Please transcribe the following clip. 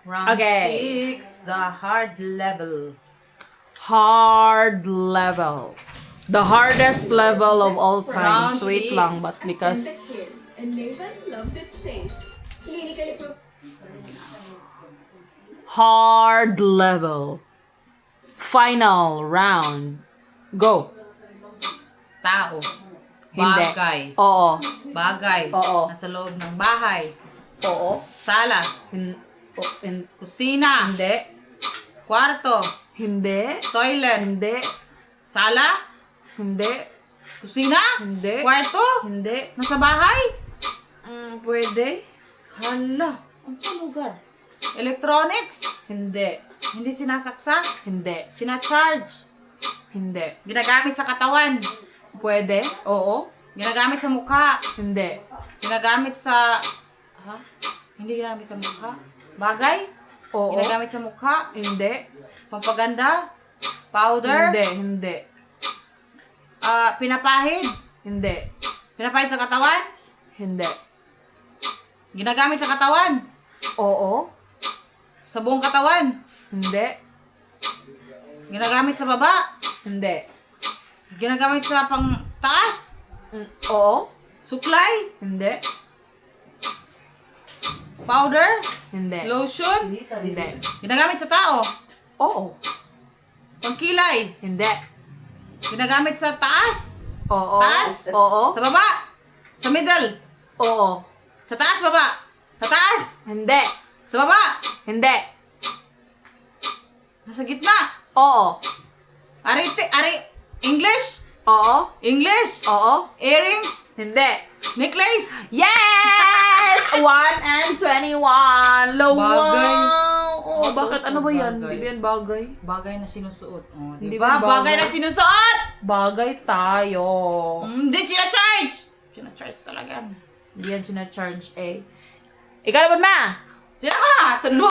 Round Okay. 6, the hard level. Hard level. The hardest level of all time. Round Sweet six. lang, but because And Nathan loves its taste. Clinically proved. hard level. Final round. Go. Tao. Hindi. Bagay. Oo. Bagay. Oo. Nasa loob ng bahay. Oo. Sala. Kusina. Hindi. Kwarto. Hindi. Toilet. Hindi. Sala. Hindi. Kusina. Hindi. Kwarto. Hindi. Nasa bahay. Pwede. Hala. Ang lugar. Electronics. Hindi. Hindi sinasaksak. Hindi. Sinacharge. Hindi. Ginagamit sa katawan. Pwede. Oo. Ginagamit sa mukha. Hindi. Ginagamit sa... Ha? Hindi ginagamit sa mukha. Bagay? Oo. Ginagamit sa mukha. Hindi. Pampaganda. Powder. Hindi. Hindi. Pinapahid. Hindi. Pinapahid sa katawan. Hindi. Ginagamit sa katawan. Oo. Sa buong katawan. Hindi. Ginagamit sa baba. Hindi. Ginagamit sa pang taas. Oo. Suklay. Hindi. Powder. Hindi. Lotion. Hindi. Ginagamit sa tao. Oo. Pangkilay. Hindi. Ginagamit sa taas. Oo. Taas? Oo. Sa baba. Sa middle. Oo. Sa taas, baba. Sa taas. Hindi. Sa baba. Hindi. Nasa gitna. Oo. English. Oo. English. Oo. Earrings. Hindi. Necklace. Yes! 1 and 21. Low. Bagay. Oo, bakit? Ano ba yan? Bagay. Hindi ba yan bagay? Bagay na sinusuot. Oh, Hindi diba? ba Bagay bagay? na sinusuot. Bagay tayo. Hindi sila charge. Sina-charge talaga. Hindi yan sinacharge eh. Ikaw naman, ma! Sila ka. Tulungan.